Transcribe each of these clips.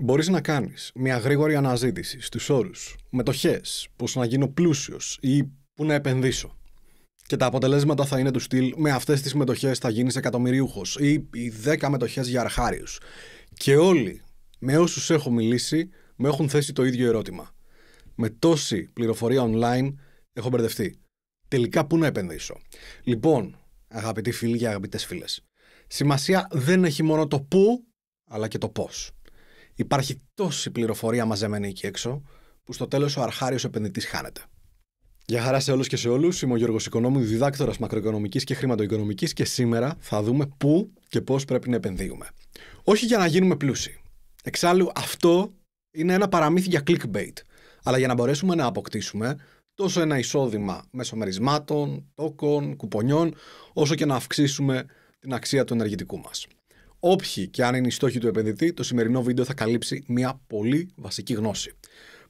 Μπορείς να κάνεις μια γρήγορη αναζήτηση στους όρους μετοχές, πώς να γίνω πλούσιος ή πού να επενδύσω. Και τα αποτελέσματα θα είναι του στυλ: με αυτές τις μετοχές θα γίνεις εκατομμυριούχος, ή οι 10 μετοχές για αρχάριους. Και όλοι, με όσους έχω μιλήσει, μου έχουν θέσει το ίδιο ερώτημα. Με τόση πληροφορία online έχω μπερδευτεί. Τελικά πού να επενδύσω? Λοιπόν, αγαπητοί φίλοι και αγαπητές φίλες, σημασία δεν έχει μόνο το πού, αλλά και το πώς. Υπάρχει τόση πληροφορία μαζεμένη εκεί έξω, που στο τέλος ο αρχάριος επενδυτής χάνεται. Γεια χαρά σε όλους και σε όλους. Είμαι ο Γιώργος Οικονόμου, διδάκτορας μακροοικονομικής και χρηματοοικονομικής, και σήμερα θα δούμε πού και πώς πρέπει να επενδύουμε. Όχι για να γίνουμε πλούσιοι. Εξάλλου, αυτό είναι ένα παραμύθι για clickbait. Αλλά για να μπορέσουμε να αποκτήσουμε τόσο ένα εισόδημα μέσω μερισμάτων, τόκων, κουπονιών, όσο και να αυξήσουμε την αξία του ενεργητικού μας. Όποιοι και αν είναι οι στόχοι του επενδυτή, το σημερινό βίντεο θα καλύψει μια πολύ βασική γνώση.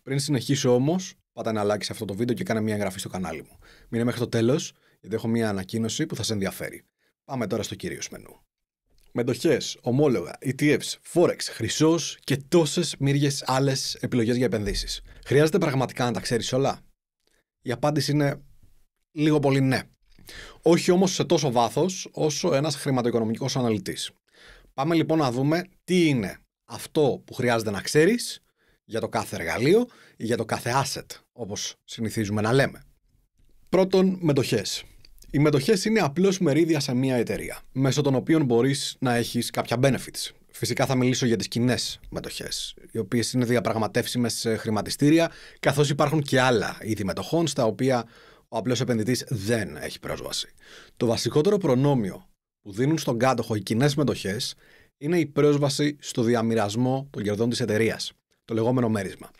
Πριν συνεχίσω όμως, πάτα ένα like σε αυτό το βίντεο και κάνε μια εγγραφή στο κανάλι μου. Μείνε μέχρι το τέλος, γιατί έχω μια ανακοίνωση που θα σε ενδιαφέρει. Πάμε τώρα στο κυρίως μενού. Μετοχές, ομόλογα, ETFs, Forex, χρυσός και τόσες μύριες άλλες επιλογές για επενδύσεις. Χρειάζεται πραγματικά να τα ξέρεις όλα? Η απάντηση είναι λίγο πολύ ναι. Όχι όμως σε τόσο βάθος όσο ένας χρηματοοικονομικός αναλυτής. Πάμε λοιπόν να δούμε τι είναι αυτό που χρειάζεται να ξέρεις για το κάθε εργαλείο ή για το κάθε asset, όπως συνηθίζουμε να λέμε. Πρώτον, μετοχές. Οι μετοχές είναι απλώς μερίδια σε μια εταιρεία, μέσω των οποίων μπορείς να έχεις κάποια benefits. Φυσικά θα μιλήσω για τις κοινές μετοχές, οι οποίες είναι διαπραγματεύσιμες σε χρηματιστήρια, καθώς υπάρχουν και άλλα είδη μετοχών στα οποία ο απλός επενδυτής δεν έχει πρόσβαση. Το βασικότερο προνόμιο που δίνουν στον κάτοχο οι κοινές μετοχές είναι η πρόσβαση στο διαμοιρασμό των κερδών της εταιρείας, το λεγόμενο μέρισμα.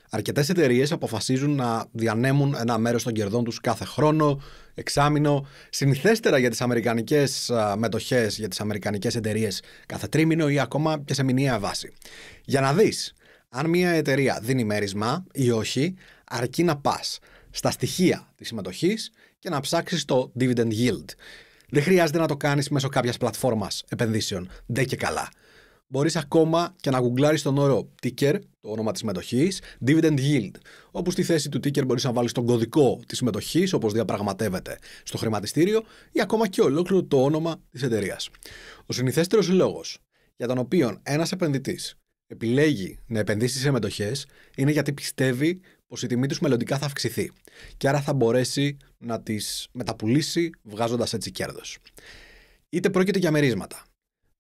Αρκετές εταιρείες αποφασίζουν να διανέμουν ένα μέρος των κερδών τους κάθε χρόνο, εξάμηνο, συνηθέστερα για τις αμερικανικές μετοχές, για τις αμερικανικές εταιρείες κάθε τρίμηνο ή ακόμα και σε μηνιαία βάση. Για να δεις αν μια εταιρεία δίνει μέρισμα ή όχι, αρκεί να πας στα στοιχεία της συμμετοχής και να ψάξεις το dividend yield. Δεν χρειάζεται να το κάνεις μέσω κάποιας πλατφόρμας επενδύσεων, ντε και καλά. Μπορείς ακόμα και να γκουγκλάρεις τον όρο ticker, το όνομα της συμμετοχής, dividend yield, όπου στη θέση του ticker μπορείς να βάλεις τον κωδικό της συμμετοχής, όπως διαπραγματεύεται στο χρηματιστήριο, ή ακόμα και ολόκληρο το όνομα της εταιρείας. Ο συνηθέστερος λόγος για τον οποίο ένας επενδυτής επιλέγει να επενδύσει σε μετοχές είναι γιατί πιστεύει πως η τιμή τους μελλοντικά θα αυξηθεί και άρα θα μπορέσει να τις μεταπουλήσει βγάζοντας έτσι κέρδος. Είτε πρόκειται για μερίσματα,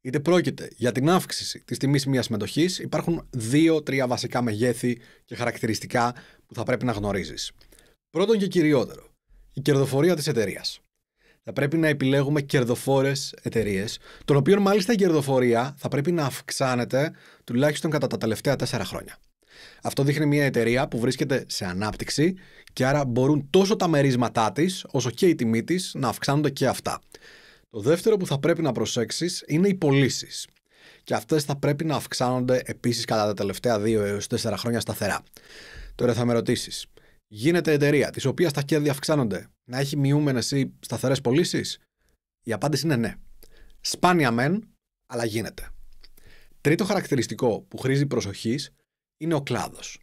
είτε πρόκειται για την αύξηση της τιμής μιας μετοχής, υπάρχουν 2-3 βασικά μεγέθη και χαρακτηριστικά που θα πρέπει να γνωρίζεις. Πρώτον και κυριότερο, η κερδοφορία της εταιρείας. Θα πρέπει να επιλέγουμε κερδοφόρες εταιρείες, των οποίων μάλιστα η κερδοφορία θα πρέπει να αυξάνεται τουλάχιστον κατά τα τελευταία 4 χρόνια. Αυτό δείχνει μια εταιρεία που βρίσκεται σε ανάπτυξη και άρα μπορούν τόσο τα μερίσματά της όσο και η τιμή της να αυξάνονται και αυτά. Το δεύτερο που θα πρέπει να προσέξεις είναι οι πωλήσεις. Και αυτές θα πρέπει να αυξάνονται επίσης κατά τα τελευταία 2 έως 4 χρόνια σταθερά. Τώρα θα με ρωτήσεις, γίνεται εταιρεία της οποίας τα κέρδη αυξάνονται να έχει μειούμενες ή σταθερές πωλήσεις? Η απάντηση είναι ναι. Σπάνια μεν, αλλά γίνεται. Τρίτο χαρακτηριστικό που χρήζει προσοχής είναι ο κλάδος.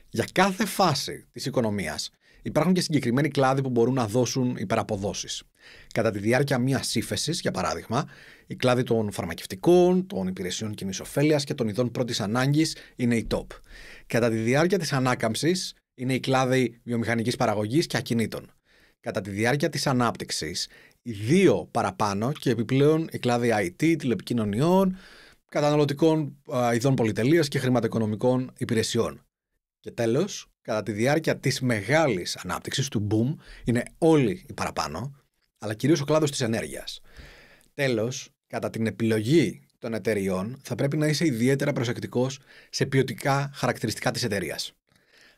Για κάθε φάση της οικονομίας υπάρχουν και συγκεκριμένοι κλάδοι που μπορούν να δώσουν υπεραποδόσεις. Κατά τη διάρκεια μιας ύφεσης, για παράδειγμα, οι κλάδοι των φαρμακευτικών, των υπηρεσιών κοινής ωφέλειας και των ειδών πρώτης ανάγκης είναι οι top. Κατά τη διάρκεια της ανάκαμψης είναι οι κλάδοι βιομηχανικής παραγωγής και ακινήτων. Κατά τη διάρκεια της ανάπτυξης, οι 2 παραπάνω και επιπλέον οι κλάδοι IT, τηλεπικοινωνιών, καταναλωτικών ειδών πολυτελείας και χρηματοοικονομικών υπηρεσιών. Και τέλος, κατά τη διάρκεια της μεγάλης ανάπτυξης, του boom, είναι όλοι οι παραπάνω, αλλά κυρίως ο κλάδος της ενέργειας. Τέλος, κατά την επιλογή των εταιριών, θα πρέπει να είσαι ιδιαίτερα προσεκτικός σε ποιοτικά χαρακτηριστικά της εταιρείας.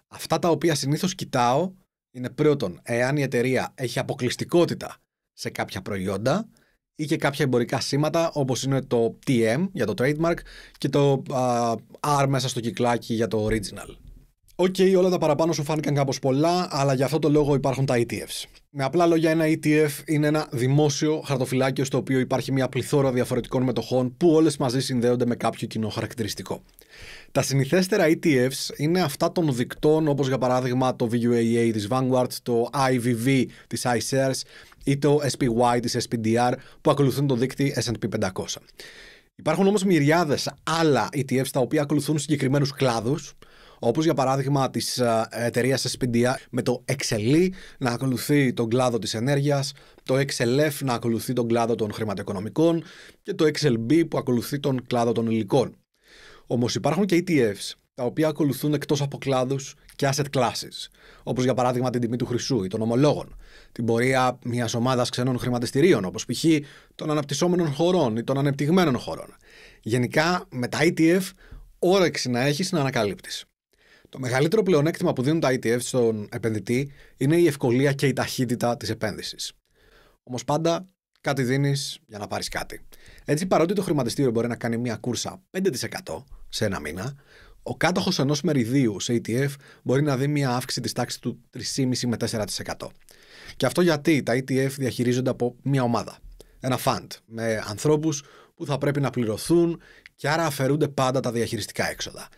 Αυτά τα οποία συνήθως κοιτάω είναι πρώτον, εάν η εταιρεία έχει αποκλειστικότητα σε κάποια προϊόντα ή και κάποια εμπορικά σήματα, όπως είναι το TM για το trademark και το R μέσα στο κυκλάκι για το original. Οκ, όλα τα παραπάνω σου φάνηκαν κάπως πολλά, αλλά για αυτό το λόγο υπάρχουν τα ETFs. Με απλά λόγια, ένα ETF είναι ένα δημόσιο χαρτοφυλάκιο στο οποίο υπάρχει μια πληθώρα διαφορετικών μετοχών που όλες μαζί συνδέονται με κάποιο κοινό χαρακτηριστικό. Τα συνηθέστερα ETFs είναι αυτά των δικτών, όπως για παράδειγμα το VUAA της Vanguard, το IVV της iShares ή το SPY της SPDR που ακολουθούν το δίκτυ S&P 500. Υπάρχουν όμως μυριάδες άλλα ETFs τα οποία ακολουθούν συγκεκριμένους κλάδους, όπως για παράδειγμα της εταιρείας SPDR με το XLE να ακολουθεί τον κλάδο της ενέργειας, το XLF να ακολουθεί τον κλάδο των χρηματοοικονομικών και το XLB που ακολουθεί τον κλάδο των υλικών. Όμως υπάρχουν και ETFs τα οποία ακολουθούν εκτός από κλάδους και asset classes, όπως για παράδειγμα την τιμή του χρυσού ή των ομολόγων, την πορεία μιας ομάδας ξένων χρηματιστηρίων, όπως π.χ. των αναπτυσσόμενων χωρών ή των ανεπτυγμένων χωρών. Γενικά, με τα ETF, όρεξη να έχεις να ανακαλύπτεις. Το μεγαλύτερο πλεονέκτημα που δίνουν τα ETF στον επενδυτή είναι η ευκολία και η ταχύτητα της επένδυσης. Όμως πάντα κάτι δίνεις για να πάρεις κάτι. Έτσι, παρότι το χρηματιστήριο μπορεί να κάνει μια κούρσα 5% σε ένα μήνα, ο κάτοχος ενός μεριδίου σε ETF μπορεί να δει μια αύξηση της τάξης του 3,5 με 4%. Και αυτό γιατί τα ETF διαχειρίζονται από μια ομάδα, ένα fund, με ανθρώπους που θα πρέπει να πληρωθούν και άρα αφαιρούνται πάντα τα διαχειριστικά έξοδα.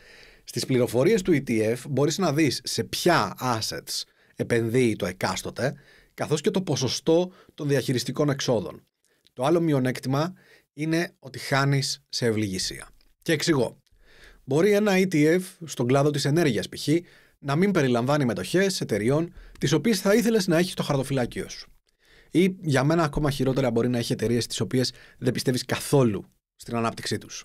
Στις πληροφορίες του ETF μπορείς να δεις σε ποια assets επενδύει το εκάστοτε, καθώς και το ποσοστό των διαχειριστικών εξόδων. Το άλλο μειονέκτημα είναι ότι χάνεις σε ευληγησία. Και εξηγώ. Μπορεί ένα ETF στον κλάδο της ενέργειας π.χ. να μην περιλαμβάνει μετοχές εταιριών τις οποίες θα ήθελες να έχεις στο χαρτοφυλάκιο σου. Ή για μένα ακόμα χειρότερα μπορεί να έχει εταιρείες τις οποίες δεν πιστεύεις καθόλου στην ανάπτυξή τους.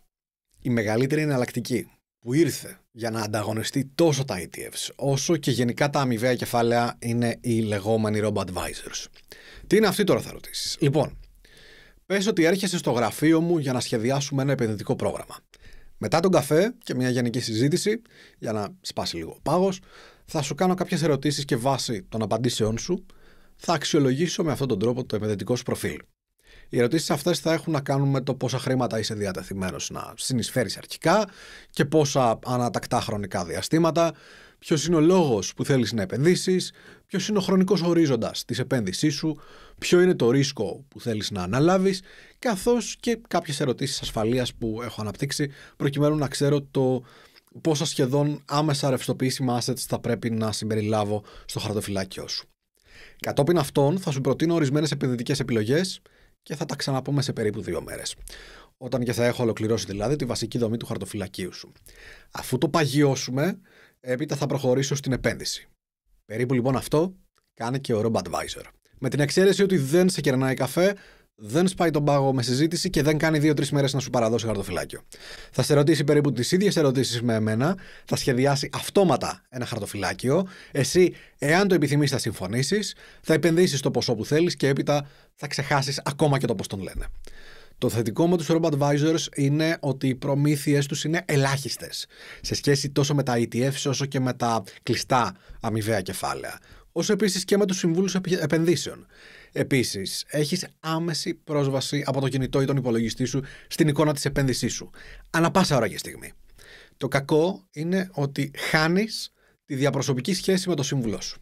Η μεγαλύτερη εναλλακτική που ήρθε για να ανταγωνιστεί τόσο τα ETFs όσο και γενικά τα αμοιβαία κεφάλαια είναι οι λεγόμενοι robo-advisors. Τι είναι αυτοί τώρα, θα ρωτήσεις. Λοιπόν, πες ότι έρχεσαι στο γραφείο μου για να σχεδιάσουμε ένα επενδυτικό πρόγραμμα. Μετά τον καφέ και μια γενική συζήτηση, για να σπάσει λίγο ο πάγος, θα σου κάνω κάποιες ερωτήσεις και βάσει των απαντήσεών σου θα αξιολογήσω με αυτόν τον τρόπο το επενδυτικό σου προφίλ. Οι ερωτήσεις αυτές θα έχουν να κάνουν με το πόσα χρήματα είσαι διατεθειμένος να συνεισφέρεις αρχικά και πόσα ανατακτά χρονικά διαστήματα, ποιος είναι ο λόγος που θέλεις να επενδύσεις, ποιος είναι ο χρονικός ορίζοντας της επένδυσής σου, ποιο είναι το ρίσκο που θέλεις να αναλάβεις, καθώς και κάποιες ερωτήσεις ασφαλείας που έχω αναπτύξει προκειμένου να ξέρω το πόσα σχεδόν άμεσα ρευστοποιήσιμα assets θα πρέπει να συμπεριλάβω στο χαρτοφυλάκιό σου. Κατόπιν αυτών θα σου προτείνω ορισμένες επενδυτικές επιλογές και θα τα ξαναπούμε σε περίπου 2 μέρες. Όταν και θα έχω ολοκληρώσει δηλαδή τη βασική δομή του χαρτοφυλακίου σου. Αφού το παγιώσουμε, έπειτα θα προχωρήσω στην επένδυση. Περίπου λοιπόν αυτό κάνει και ο robo-advisor. Με την εξαίρεση ότι δεν σε κερνάει καφέ, δεν σπάει τον πάγο με συζήτηση και δεν κάνει 2-3 μέρες να σου παραδώσει χαρτοφυλάκιο. Θα σε ρωτήσει περίπου τις ίδιες ερωτήσεις με εμένα, θα σχεδιάσει αυτόματα ένα χαρτοφυλάκιο. Εσύ, εάν το επιθυμείς, θα συμφωνήσεις, θα επενδύσεις το ποσό που θέλεις και έπειτα θα ξεχάσεις ακόμα και το πώς τον λένε. Το θετικό με τους robo-advisors είναι ότι οι προμήθειες τους είναι ελάχιστες σε σχέση τόσο με τα ETFs όσο και με τα κλειστά αμοιβαία κεφάλαια, όσο επίσης και με τους συμβούλους επενδύσεων. Επίσης, έχεις άμεση πρόσβαση από το κινητό ή τον υπολογιστή σου στην εικόνα της επένδυσής σου, ανά πάσα ώρα και στιγμή. Το κακό είναι ότι χάνεις τη διαπροσωπική σχέση με το σύμβουλό σου.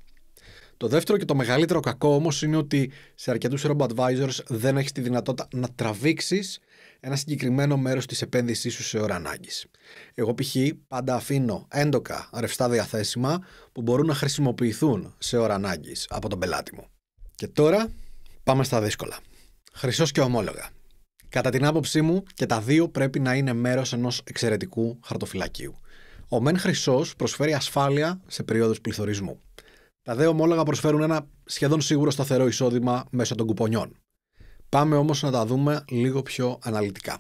Το δεύτερο και το μεγαλύτερο κακό όμως είναι ότι σε αρκετούς robo-advisors δεν έχεις τη δυνατότητα να τραβήξεις ένα συγκεκριμένο μέρος της επένδυσής σου σε ώρα ανάγκης. Εγώ π.χ. πάντα αφήνω έντοκα ρευστά διαθέσιμα που μπορούν να χρησιμοποιηθούν σε ώρα ανάγκης από τον πελάτη μου. Και τώρα πάμε στα δύσκολα. Χρυσός και ομόλογα. Κατά την άποψή μου και τα δύο πρέπει να είναι μέρος ενός εξαιρετικού χαρτοφυλακίου. Ο μεν χρυσός προσφέρει ασφάλεια σε περίοδους πληθωρισμού. Τα δε ομόλογα προσφέρουν ένα σχεδόν σίγουρο σταθερό εισόδημα μέσω των κουπονιών. Πάμε όμως να τα δούμε λίγο πιο αναλυτικά.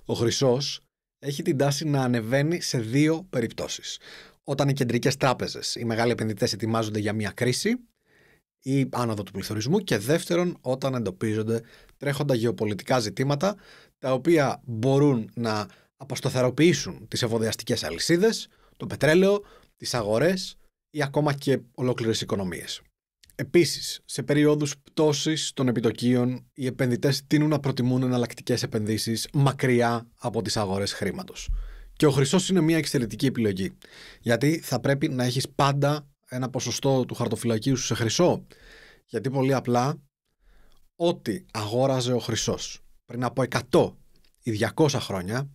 Ο χρυσός έχει την τάση να ανεβαίνει σε 2 περιπτώσεις. Όταν οι κεντρικές τράπεζες, οι μεγάλοι επενδυτές ετοιμάζονται για μια κρίση ή άνοδο του πληθωρισμού, και δεύτερον όταν εντοπίζονται τρέχοντα γεωπολιτικά ζητήματα τα οποία μπορούν να αποσταθεροποιήσουν τις εφοδιαστικές αλυσίδες, το πετρέλαιο, τις αγορές ή ακόμα και ολόκληρες οικονομίες. Επίσης, σε περίοδους πτώσης των επιτοκίων, οι επενδυτές τείνουν να προτιμούν εναλλακτικές επενδύσεις μακριά από τις αγορές χρήματος. Και ο χρυσός είναι μια εξαιρετική επιλογή. Γιατί θα πρέπει να έχεις πάντα ένα ποσοστό του χαρτοφυλακίου σου σε χρυσό. Γιατί πολύ απλά, ό,τι αγόραζε ο χρυσός πριν από 100 ή 200 χρόνια,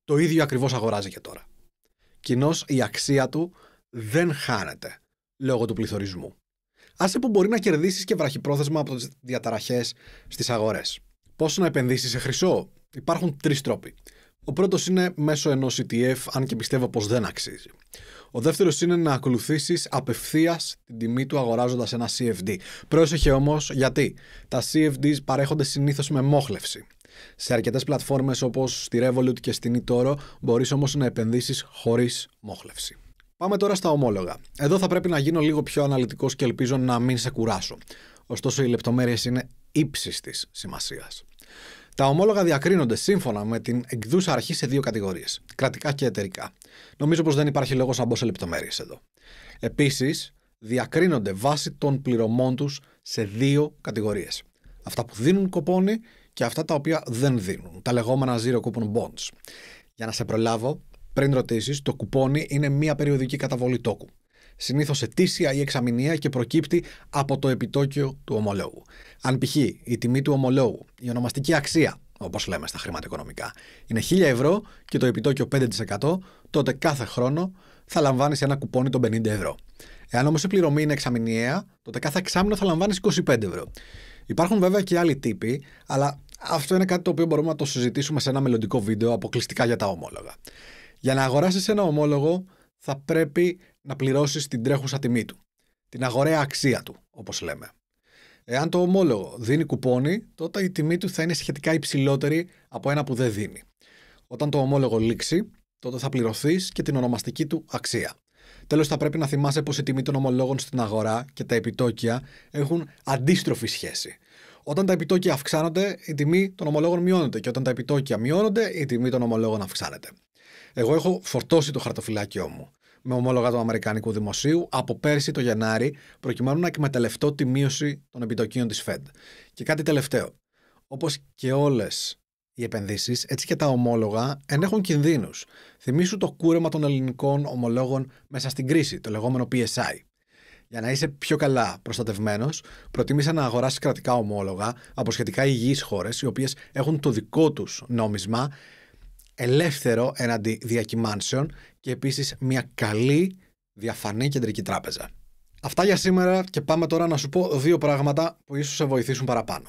το ίδιο ακριβώς αγοράζει και τώρα. Κοινώς η αξία του δεν χάνεται λόγω του πληθωρισμού. Άσε που μπορεί να κερδίσεις και βραχυπρόθεσμα από τις διαταραχές στις αγορές. Πώς να επενδύσεις σε χρυσό? Υπάρχουν 3 τρόποι. Ο πρώτος είναι μέσω ενός ETF, αν και πιστεύω πως δεν αξίζει. Ο δεύτερος είναι να ακολουθήσεις απευθείας την τιμή του αγοράζοντας ένα CFD. Πρόσεχε όμως, γιατί τα CFDs παρέχονται συνήθως με μόχλευση. Σε αρκετές πλατφόρμες όπως στη Revolut και στην eToro μπορείς όμως να επενδύσεις χωρίς μόχλευση. Πάμε τώρα στα ομόλογα. Εδώ θα πρέπει να γίνω λίγο πιο αναλυτικός και ελπίζω να μην σε κουράσω. Ωστόσο, οι λεπτομέρειες είναι ύψης της σημασίας. Τα ομόλογα διακρίνονται σύμφωνα με την εκδούσα αρχή σε 2 κατηγορίες, κρατικά και εταιρικά. Νομίζω πως δεν υπάρχει λόγος να μπω σε λεπτομέρειες εδώ. Επίσης, διακρίνονται βάσει των πληρωμών τους σε 2 κατηγορίες. Αυτά που δίνουν κοπόνι και αυτά τα οποία δεν δίνουν, τα λεγόμενα zero coupon bonds. Για να σε προλάβω, πριν ρωτήσεις, το κουπόνι είναι μια περιοδική καταβολή τόκου. Συνήθως ετήσια ή εξαμηνιαία και προκύπτει από το επιτόκιο του ομολόγου. Αν π.χ. η τιμή του ομολόγου, η ονομαστική αξία, όπως λέμε στα χρηματοοικονομικά, είναι 1.000 ευρώ και το επιτόκιο 5%, τότε κάθε χρόνο θα λαμβάνεις ένα κουπόνι των 50 ευρώ. Εάν όμως η πληρωμή είναι εξαμηνιαία, τότε κάθε εξάμηνο θα λαμβάνεις 25 ευρώ. Υπάρχουν βέβαια και άλλοι τύποι, αλλά αυτό είναι κάτι το οποίο μπορούμε να το συζητήσουμε σε ένα μελλοντικό βίντεο αποκλειστικά για τα ομόλογα. Για να αγοράσεις ένα ομόλογο, θα πρέπει να πληρώσεις την τρέχουσα τιμή του, την αγοραία αξία του, όπως λέμε. Εάν το ομόλογο δίνει κουπόνι, τότε η τιμή του θα είναι σχετικά υψηλότερη από ένα που δεν δίνει. Όταν το ομόλογο λήξει, τότε θα πληρωθείς και την ονομαστική του αξία. Τέλος, θα πρέπει να θυμάσαι πως η τιμή των ομολόγων στην αγορά και τα επιτόκια έχουν αντίστροφη σχέση. Όταν τα επιτόκια αυξάνονται, η τιμή των ομολόγων μειώνεται και όταν τα επιτόκια μειώνονται, η τιμή των ομολόγων αυξάνεται. Εγώ έχω φορτώσει το χαρτοφυλάκιό μου με ομόλογα του Αμερικανικού Δημοσίου από πέρσι το Γενάρη, προκειμένου να εκμεταλλευτώ τη μείωση των επιτοκίων της Fed. Και κάτι τελευταίο. Όπως και όλες οι επενδύσεις, έτσι και τα ομόλογα ενέχουν κινδύνους. Θυμήσου το κούρεμα των ελληνικών ομολόγων μέσα στην κρίση, το λεγόμενο PSI. Για να είσαι πιο καλά προστατευμένος, προτίμησα να αγοράσεις κρατικά ομόλογα από σχετικά υγιείς χώρες, οι οποίες έχουν το δικό τους νόμισμα ελεύθερο έναντι διακυμάνσεων και επίσης μια καλή διαφανή κεντρική τράπεζα. Αυτά για σήμερα και πάμε τώρα να σου πω 2 πράγματα που ίσως σε βοηθήσουν παραπάνω.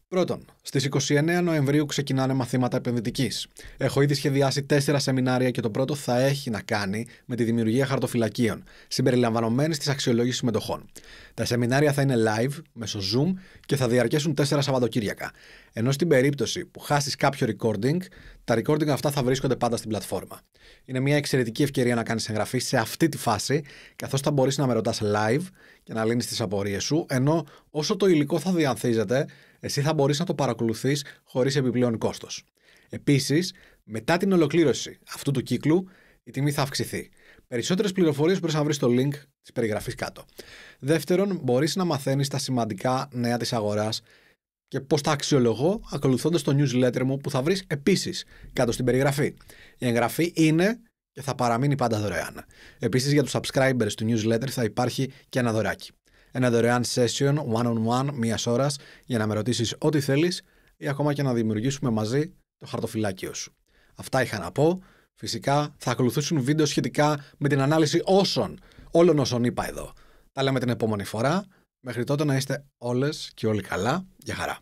Πρώτον, στις 29 Νοεμβρίου ξεκινάνε μαθήματα επενδυτικής. Έχω ήδη σχεδιάσει 4 σεμινάρια και το πρώτο θα έχει να κάνει με τη δημιουργία χαρτοφυλακίων, συμπεριλαμβανομένης της αξιολόγησης μετοχών. Τα σεμινάρια θα είναι live, μέσω Zoom και θα διαρκέσουν 4 Σαββατοκύριακα. Ενώ στην περίπτωση που χάσεις κάποιο recording, τα recording αυτά θα βρίσκονται πάντα στην πλατφόρμα. Είναι μια εξαιρετική ευκαιρία να κάνεις εγγραφή σε αυτή τη φάση, καθώς θα μπορείς να με ρωτάς live και να λύνεις τις απορίες σου, ενώ όσο το υλικό θα διανθίζεται, εσύ θα μπορείς να το παρακολουθείς χωρίς επιπλέον κόστος. Επίσης, μετά την ολοκλήρωση αυτού του κύκλου, η τιμή θα αυξηθεί. Περισσότερες πληροφορίες μπορείς να βρεις στο link της περιγραφής κάτω. Δεύτερον, μπορείς να μαθαίνεις τα σημαντικά νέα της αγοράς και πώς τα αξιολογώ ακολουθώντας το newsletter μου που θα βρεις επίσης κάτω στην περιγραφή. Η εγγραφή είναι και θα παραμείνει πάντα δωρεάν. Επίσης, για τους subscribers του newsletter θα υπάρχει και ένα δωράκι. Ένα δωρεάν session one-on-one 1 ώρας για να με ρωτήσεις ό,τι θέλεις ή ακόμα και να δημιουργήσουμε μαζί το χαρτοφυλάκιο σου. Αυτά είχα να πω. Φυσικά θα ακολουθήσουν βίντεο σχετικά με την ανάλυση όλων όσων είπα εδώ. Τα λέμε την επόμενη φορά. Μέχρι τότε να είστε όλες και όλοι καλά. Γεια χαρά.